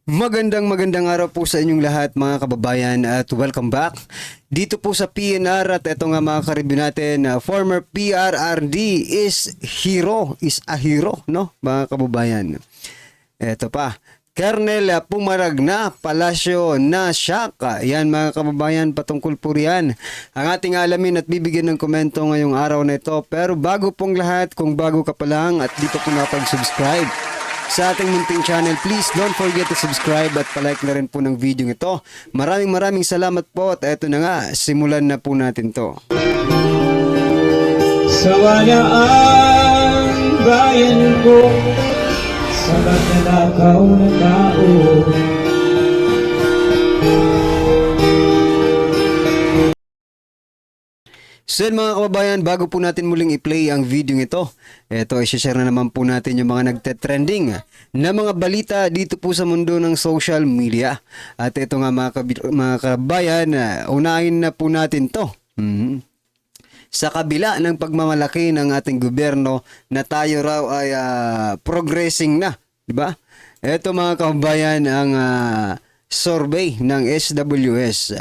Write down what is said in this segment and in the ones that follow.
Magandang araw po sa inyong lahat mga kababayan at welcome back dito po sa PNR at ito nga mga karibyo natin, former PRRD is a hero, no mga kababayan. Ito pa, Colonel Pumaragna Palacio na Shaka. Yan mga kababayan, patungkol po riyan ang ating alamin at bibigyan ng komento ngayong araw na ito. Pero bago pong lahat, kung bago ka pa lang at di pa po nakapag-subscribe sa ating munting channel, please don't forget to subscribe at palike na rin po ng video ito. Maraming salamat po at eto na nga, simulan na po natin to. Sawaya ang bayan ko sa magnanakaw na tao. So yun mga kababayan, bago po natin muling i-play ang video ito, i-share na naman po natin yung mga nagte-trending na mga balita dito po sa mundo ng social media. At ito nga mga kababayan, unahin na po natin to. Sa kabila ng pagmamalaki ng ating gobyerno na tayo raw ay progressing na, di ba? Ito mga kababayan ang survey ng SWS.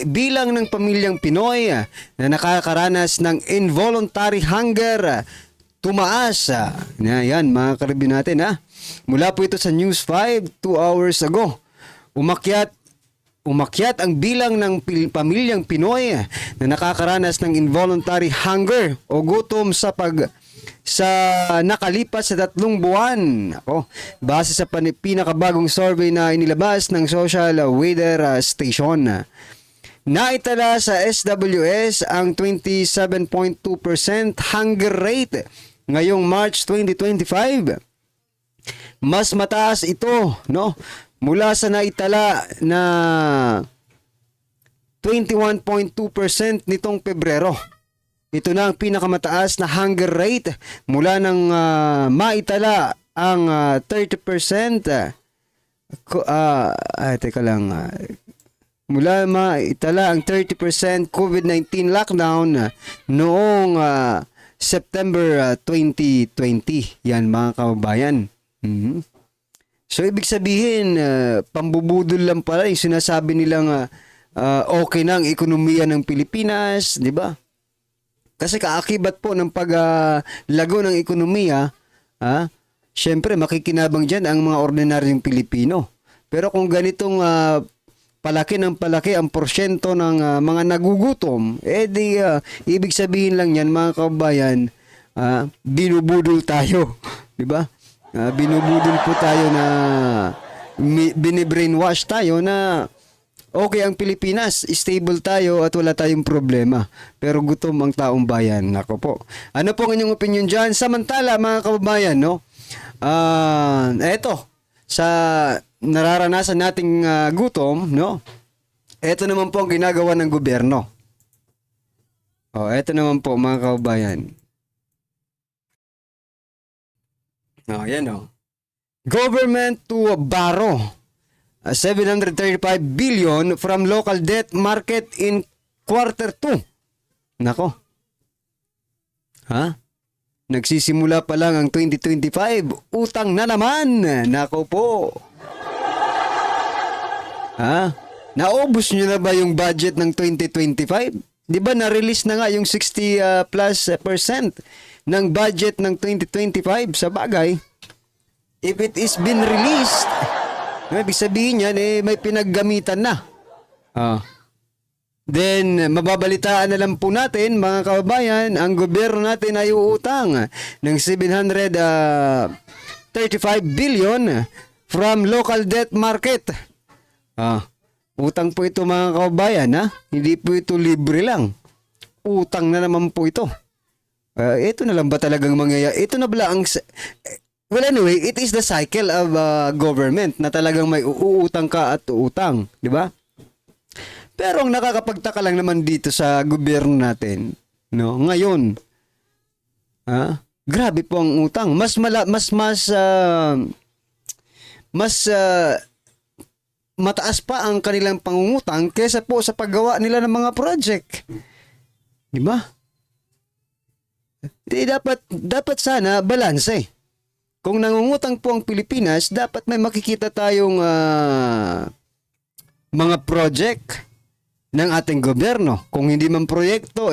Bilang ng pamilyang Pinoy na nakakaranas ng involuntary hunger tumaas. Yan mga karibyo natin Mula po ito sa News 5 2 hours ago. Umakyat ang bilang ng pamilyang Pinoy na nakakaranas ng involuntary hunger o gutom sa nakalipas sa 3 buwan. Base sa pinakabagong survey na inilabas ng Social Weather Station. Naitala sa SWS ang 27.2% hunger rate ngayong March 2025. Mas mataas ito, no? Mula sa naitala na 21.2% nitong Pebrero. Ito na ang pinakamataas na hunger rate mula nang maitala ang 30%. Teka lang. Mula maitala ang 30% COVID-19 lockdown noong September 2020. Yan mga kababayan. So ibig sabihin, pambubudol lang pala yung sinasabi nilang okay na ang ekonomiya ng Pilipinas, di ba? Kasi kaakibat po ng paglago ng ekonomiya, syempre makikinabang dyan ang mga ordinaryong Pilipino. Pero kung ganitong palaki ang porsyento ng mga nagugutom, ibig sabihin lang yan mga kababayan, binubudol tayo, di ba? Binubudol po tayo na binibrainwash tayo na okay ang Pilipinas, stable tayo at wala tayong problema. Pero gutom ang taong bayan. Nako po. Ano po ang inyong opinion dyan? Samantala mga kababayan, no? Eto, sa nararanasan nating gutom, no? Eto naman po ang ginagawa ng gobyerno. Eto naman po mga kababayan. Yan Government to borrow 735 billion from local debt market in quarter 2. Nako. Nagsisimula pa lang ang 2025, utang na naman. Nako po. Naubos nyo na ba yung budget ng 2025? Di ba na-release na nga yung 60 plus percent ng budget ng 2025? Sa bagay, if it is been released, ibig sabihin yan, may pinaggamitan na. Then, mababalitaan na lang po natin, mga kababayan, ang gobyerno natin ay uutang ng 735 billion from local debt market. Utang po ito mga kababayan, Hindi po ito libre lang. Utang na naman po ito. Ito na lang ba talagang mangyayari? Ito na ba ang... Well, anyway, it is the cycle of government na talagang may uutang ka at uutang, di ba? Pero ang nakakapagtaka lang naman dito sa gobyerno natin, no, ngayon, grabe po ang utang. Mataas pa ang kanilang pangungutang kaysa po sa paggawa nila ng mga project. Di ba? Dapat sana balanse. Kung nangungutang po ang Pilipinas, dapat may makikita tayong mga project ng ating gobyerno. Kung hindi man proyekto,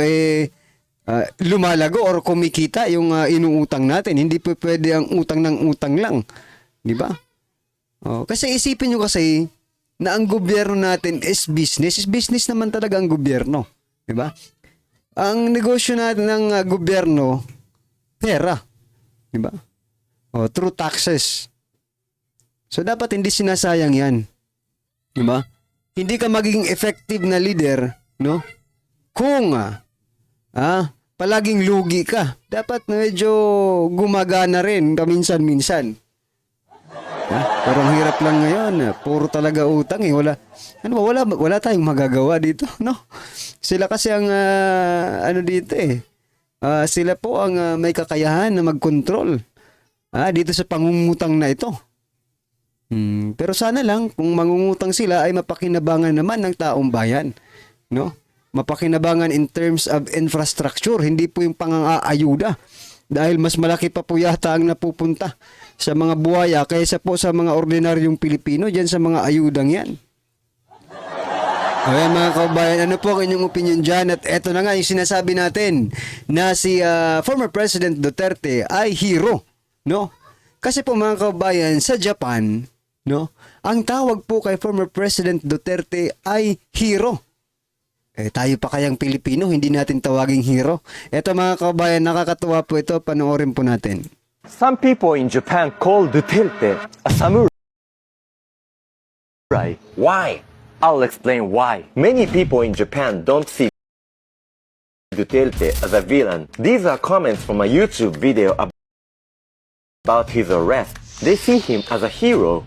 lumalago or kumikita yung inuutang natin. Hindi po pwede ang utang ng utang lang. Di ba? Kasi isipin nyo kasi na ang gobyerno natin is business. Is business naman talaga ang gobyerno. Di ba? Ang negosyo natin ng gobyerno, pera. Di ba? Through taxes. So dapat hindi sinasayang yan. Di ba? Hindi ka magiging effective na leader, no? Kung palaging lugi ka. Dapat medyo gumagana rin kaminsan-minsan. Pero ang hirap lang ngayon, puro talaga utang eh. Wala tayong magagawa dito, no? Sila kasi ang dito eh. Sila po ang may kakayahan na mag-control dito sa pangungutang na ito. Pero sana lang kung mangungutang sila ay mapakinabangan naman ng taong bayan, no? Mapakinabangan in terms of infrastructure, hindi po yung pang-aayuda. Dahil mas malaki pa po yata ang napupunta sa mga buhaya kaysa po sa mga ordinaryong Pilipino diyan sa mga ayudang yan. Ayan mga kabayan, ano po ang inyong opinion dyan? At eto na nga yung sinasabi natin na si former President Duterte ay hero, no? Kasi po mga kabayan, sa Japan, no, ang tawag po kay former President Duterte ay hero. Tayo pa kayang Pilipino, hindi natin tawaging hero. Eto mga kabayan, nakakatuwa po ito, panoorin po natin. Some people in Japan call Duterte a samurai. Why? I'll explain why. Many people in Japan don't see Duterte as a villain. These are comments from a YouTube video about his arrest. They see him as a hero.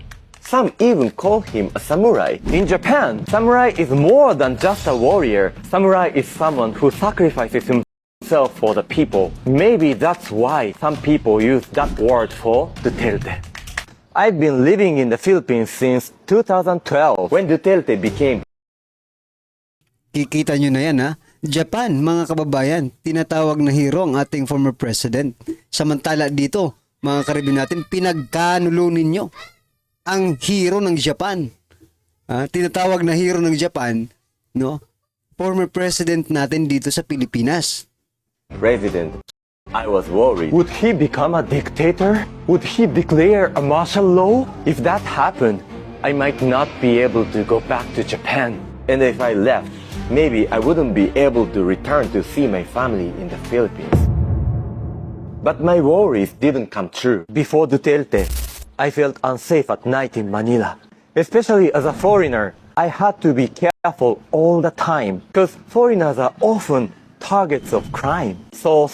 Some even call him a samurai. In Japan, samurai is more than just a warrior. Samurai is someone who sacrifices himself for the people. Maybe that's why some people use that word for Duterte. I've been living in the Philippines since 2012 when Duterte became. Kikita nyo na yan ha. Japan, mga kababayan, tinatawag na hero ang ating former president. Samantala dito, mga karibin natin, pinagkanulo ninyo ang hero ng Japan. Tinatawag na hero ng Japan, no? Former president natin dito sa Pilipinas. President. I was worried. Would he become a dictator? Would he declare a martial law? If that happened, I might not be able to go back to Japan. And if I left, maybe I wouldn't be able to return to see my family in the Philippines. But my worries didn't come true. Before Duterte, I felt unsafe at night in Manila. Especially as a foreigner, I had to be careful all the time because foreigners are often targets of crime. So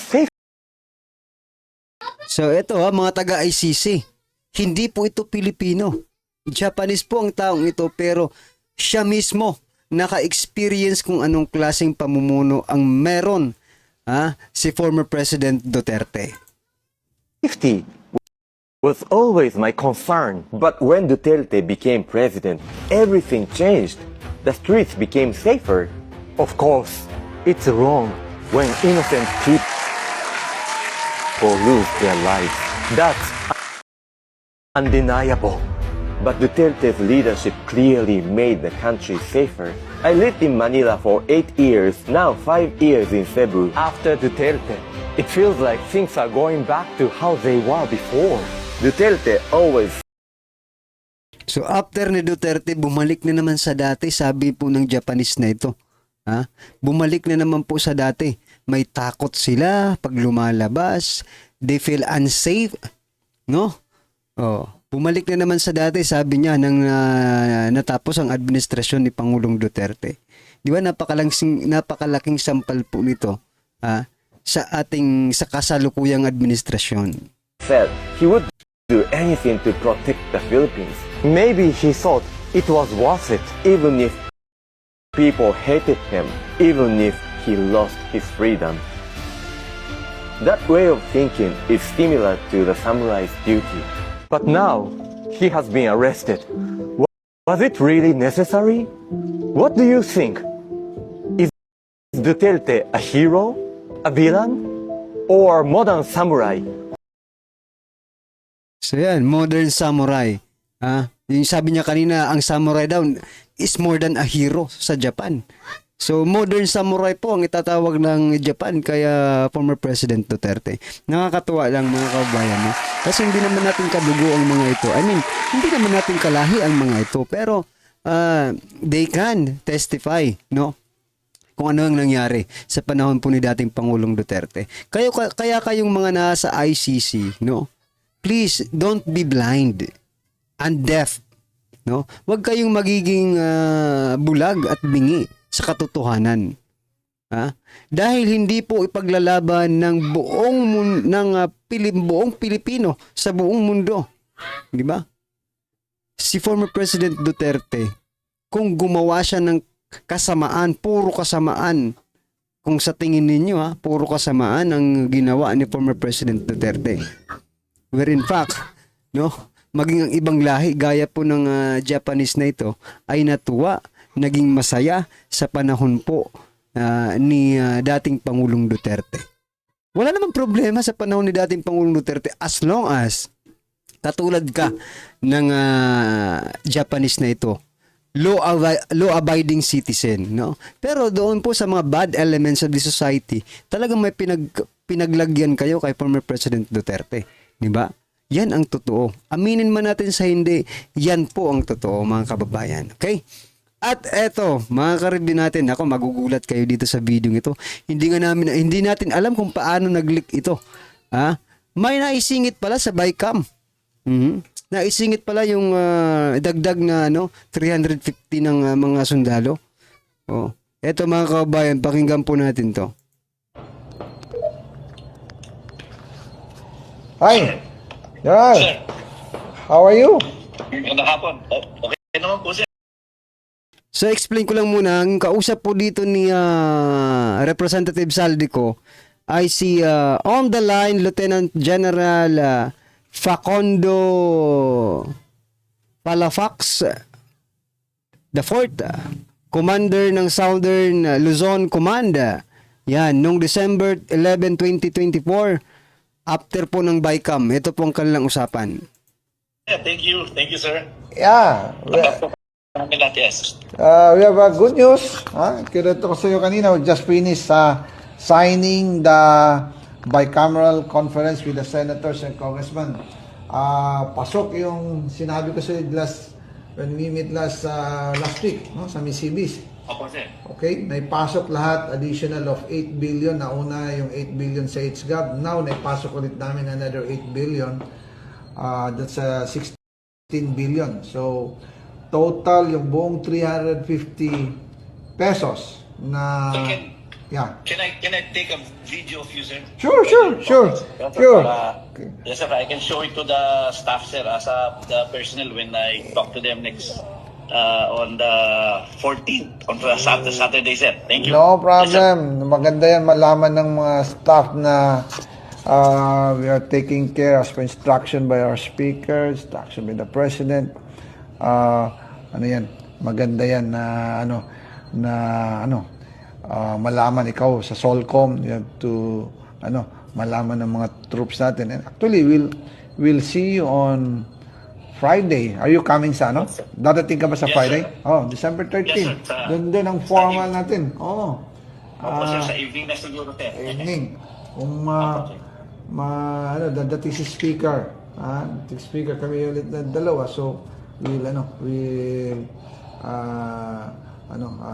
ito mga taga-ICC, hindi po ito Pilipino. Japanese po ang taong ito pero siya mismo naka-experience kung anong klaseng pamumuno ang meron si former President Duterte. safety was always my concern. But when Duterte became president, everything changed. The streets became safer. Of course, it's wrong when innocent people lose their lives. That's undeniable. But Duterte's leadership clearly made the country safer. I lived in Manila for 8 years, now 5 years in Cebu. After Duterte, it feels like things are going back to how they were before. Duterte always. So after ni Duterte, bumalik na naman sa dati, sabi po ng Japanese na ito. Bumalik na naman po sa dati. May takot sila pag lumalabas. They feel unsafe. No? Bumalik na naman sa dati, sabi niya, nang natapos ang administrasyon ni Pangulong Duterte. Di ba napakalaking sampal po nito sa kasalukuyang administrasyon. Said he would do anything to protect the Philippines. Maybe he thought it was worth it, even if people hated him, even if he lost his freedom. That way of thinking is similar to the samurai's duty. But now, he has been arrested. Was it really necessary? What do you think? Is Duterte a hero, a villain, or modern samurai? So yan, modern samurai. Yung sabi niya kanina, ang samurai daw is more than a hero sa Japan. So modern samurai po ang itatawag ng Japan kaya former President Duterte. Nakakatuwa lang mga kabayan, no? Kasi hindi naman natin kadugo ang mga ito. I mean, hindi naman natin kalahi ang mga ito. Pero they can testify, no? Kung ano ang nangyari sa panahon po ni dating Pangulong Duterte. Kaya kayong mga nasa ICC, no? Please don't be blind and deaf, no? Huwag kayong magiging bulag at bingi sa katotohanan. Dahil hindi po ipaglalaban ng buong Pilipino sa buong mundo. Di ba? Si former President Duterte, kung gumawa siya ng kasamaan, puro kasamaan, kung sa tingin ninyo puro kasamaan ang ginawa ni former President Duterte. Where in fact, no, maging ang ibang lahi gaya po ng Japanese na ito ay natuwa, naging masaya sa panahon po ni dating Pangulong Duterte. Wala namang problema sa panahon ni dating Pangulong Duterte as long as katulad ka ng Japanese na ito, law-abiding citizen, no? Pero doon po sa mga bad elements of the society, talagang may pinaglagyan kayo kay former President Duterte, di ba? Yan ang totoo. Aminin man natin sa hindi, yan po ang totoo, mga kababayan. Okay? At eto, mga karibin natin, ako magugulat kayo dito sa video ito. Hindi natin alam kung paano nag-leak ito. May naisingit pala sa Bicam. Naisingit pala yung dagdag na 350 ng mga sundalo. Eto mga kababayan, pakinggan po natin to. Hi. Yan. How are you? Magandang hapon. Okay naman po, sir. So explain ko lang muna, ang kausap po dito ni Representative Saldico ay si on the line Lieutenant General Facundo Palafax, the 4th Commander ng Southern Luzon Command. Yan, noong December 11, 2024, after po ng Bicam. Ito po ang kanilang usapan. Yeah, thank you. Thank you, sir. Yeah. Yes. We have good news. Kinuwento ko sa iyo kanina. We just finished signing the bicameral conference with the senators and congressmen. Pasok yung sinabi ko sa iyo when we meet last week, no, sa Misibis. Opo, sir. Okay, naipasok lahat, additional of 8 billion. Nauna yung 8 billion sa HGAB. Now, naipasok ulit namin another 8 billion. That's 16 billion. So, total yung buong 350 pesos na... Can I take a video of you, sir? Sure. Yes, sir. I can show it to the staff, sir, as the personnel when I talk to them next on the 14th, on Saturday, sir. Thank you. No Yes, sir. problem. Maganda yan malaman ng mga staff na we are taking care as per instruction by our speaker, instruction by the president. Ano yan? Maganda yan na malaman ikaw sa Solcom. You have to malaman ng mga troops natin. And actually, we'll see you on Friday. Are you coming sa Dadating ka ba sa Yes, Friday? sir. Oh, December 13. Yes, sir. Doon ang formal natin. Oh. Opo, sir. Sa evening na siguro, sir. Evening. Kung dadating si speaker. Speaker kami ulit na dalawa. So, we'll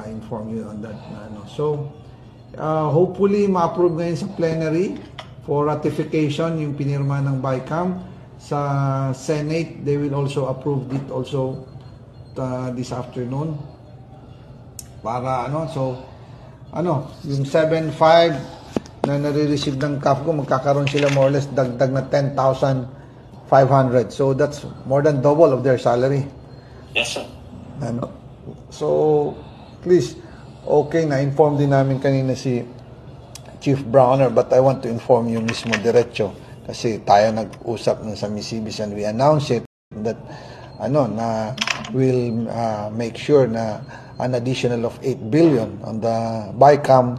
inform you on that. So, hopefully, ma-approve ngayon sa plenary for ratification yung pinirma ng Bicam. Sa Senate, they will also approve it also this afternoon. Para yung 7.5 na nare-receive ng CAFCO, magkakaroon sila more or less dagdag na 10,500. So that's more than double of their salary. Yes, sir. So, please, okay, na-inform din namin kanina si Chief Browner, but I want to inform you mismo diretso kasi tayo nag-usap sa Misibis and we announce it that na we'll make sure na an additional of 8 billion on the Bicam.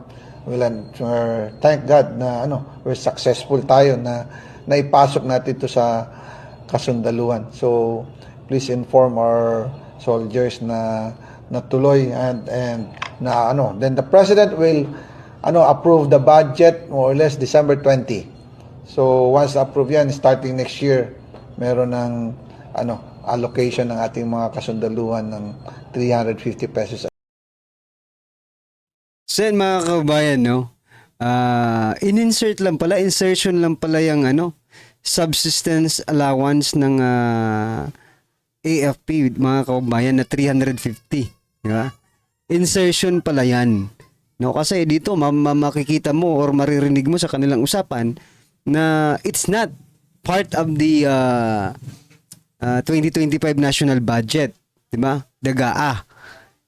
Thank God na we're successful tayo na naipasok natin ito sa kasundaluhan. So please inform our soldiers na natuloy and na then the president will approve the budget more or less December 20. So once approve yan, starting next year, meron ng allocation ng ating mga kasundaluhan ng 350 pesos. Sen, mga kababayan, no? Insertion lang pala yung subsistence allowance ng AFP, mga kababayan, na 350. Di ba? Insertion pala yan. No? Kasi dito, makikita mo or maririnig mo sa kanilang usapan na it's not part of the 2025 national budget. Di ba? DAGA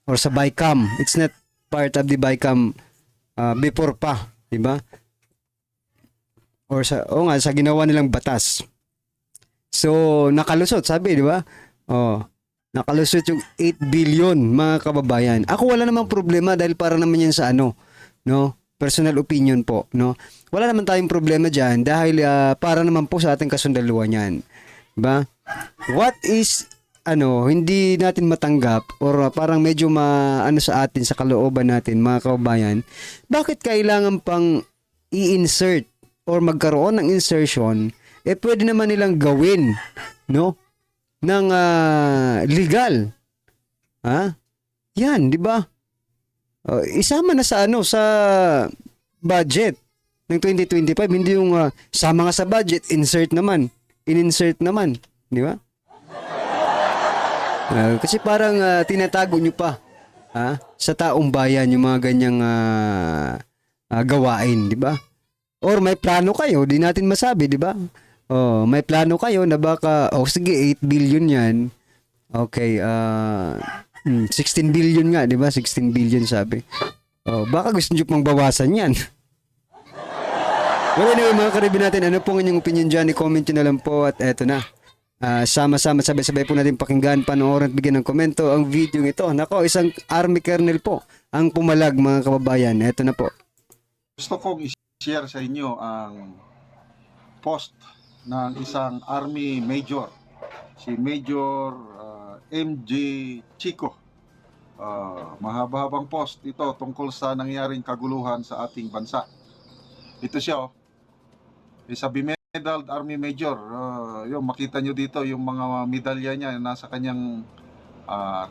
or sa BICAM. It's not part of the BICAM before pa, di ba? Or sa sa ginawa nilang batas. So nakalusot, sabi, di ba? Nakalusot yung 8 billion, mga kababayan. Ako wala namang problema dahil para naman yan sa no? Personal opinion po, no? Wala naman tayong problema diyan dahil para naman po sa ating kasundaluhan yan. Di ba? What is hindi natin matanggap or parang medyo sa atin, sa kalooban natin, mga kababayan, bakit kailangan pang i-insert or magkaroon ng insertion, pwede naman nilang gawin, no? Ng legal. Yan, di ba? Isama na sa sa budget ng 2025, hindi yung sama nga sa budget, in-insert naman, di ba? Kasi parang tinatago nyo pa sa taong bayan yung mga ganyang gawain, di ba? Or may plano kayo, di natin masabi, di ba? May plano kayo na baka, sige, 8 billion yan. Okay, 16 billion nga, di ba? 16 billion sabi. Baka gusto nyo pang bawasan yan. Well, anyway, mga karibin natin, ano pong inyong opinion dyan? I-comment nyo na lang po at eto na. Sama-sama, sabay-sabay po natin pakinggan, panoorin at bigyan ng komento ang video ito. Nako, isang army colonel po ang pumalag, mga kababayan. Ito na po. Gusto kong i-share sa inyo ang post ng isang army major, si Major MJ Chico. Mahaba-habang post ito tungkol sa nangyaring kaguluhan sa ating bansa. Ito siya, isa medaled Army Major. Yung makita nyo dito yung mga medalya niya nasa kanyang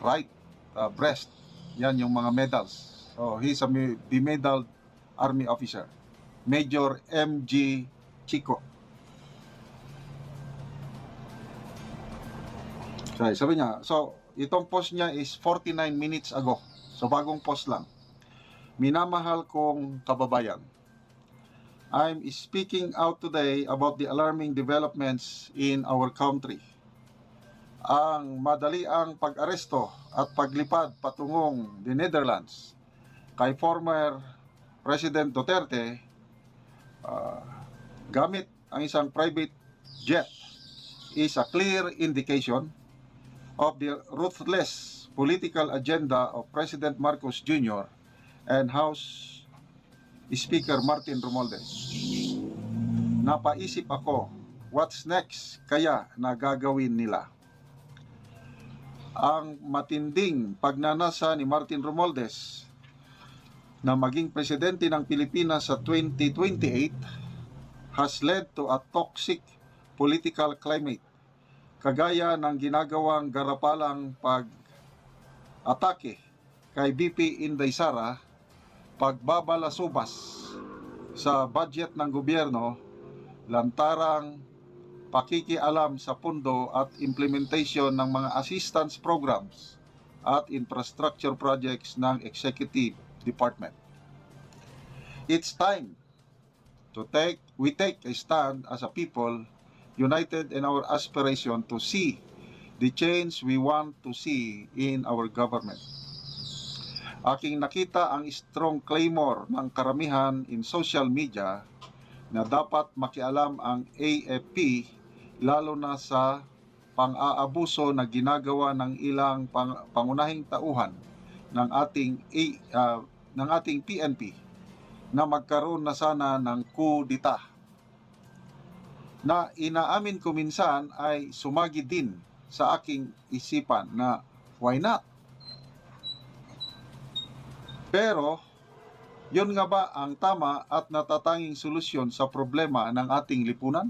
right breast. Yan yung mga medals. So he's a bemedaled Army officer. Major MG Chico. Sabi niya, so itong post niya is 49 minutes ago. So bagong post lang. Minamahal kong kababayan, I'm speaking out today about the alarming developments in our country. Ang madaliang pag-aresto at paglipad patungong the Netherlands kay former President Duterte gamit ang isang private jet is a clear indication of the ruthless political agenda of President Marcos Jr. and House Speaker Martin Romualdez. Napaisip ako, what's next kaya na gagawin nila? Ang matinding pagnanasa ni Martin Romualdez na maging presidente ng Pilipinas sa 2028 has led to a toxic political climate, kagaya ng ginagawang garapalang pag-atake kay BP Inday Sara, pagbabalasubas sa budget ng gobyerno, lantarang pakikialam sa pundo at implementation ng mga assistance programs at infrastructure projects ng Executive Department. It's time we take a stand as a people united in our aspiration to see the change we want to see in our government. Aking nakita ang strong clamor ng karamihan in social media na dapat makialam ang AFP lalo na sa pang-aabuso na ginagawa ng ilang pangunahing tauhan ng ating PNP na magkaroon na sana ng coup d'etat. na inaamin ko minsan ay sumagi din sa aking isipan na why not? Pero, yun nga ba ang tama at natatanging solusyon sa problema ng ating lipunan?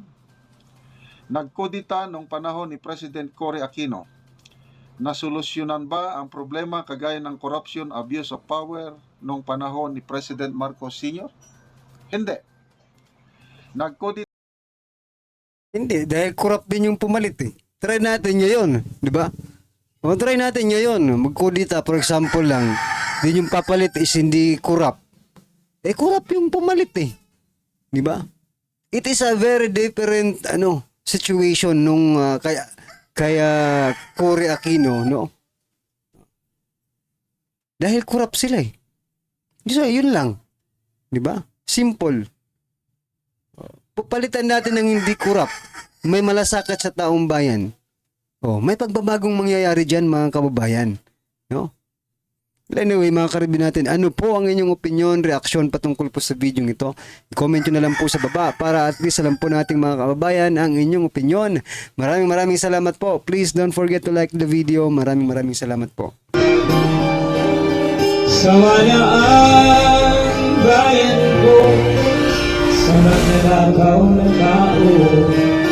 Nagkudita noong panahon ni President Cory Aquino. Nasolusyonan ba ang problema kagaya ng corruption, abuse of power noong panahon ni President Marcos Sr.? Hindi. Nagkudita Hindi, dahil corrupt din yung pumalit eh. Try natin ngayon, di ba? O try natin ngayon, magkudita, for example lang, din yung papalit is hindi corrupt. Eh, corrupt yung pumalit eh. Di ba? It is a very different, situation nung, kaya Cory Aquino, no? Dahil corrupt sila eh. So, yun lang. Di ba? Simple. Pupalitan natin ng hindi corrupt. May malasakit sa taong bayan. May pagbabagong mangyayari dyan, mga kababayan. No? Anyway, mga karibin natin, ano po ang inyong opinion, reaksyon patungkol po sa video ito? I-comment nyo na lang po sa baba para at least alam po nating mga kababayan ang inyong opinion. Maraming salamat po. Please don't forget to like the video. Maraming salamat po. Sawa na ang bayan ko sa magnanakaw na tao.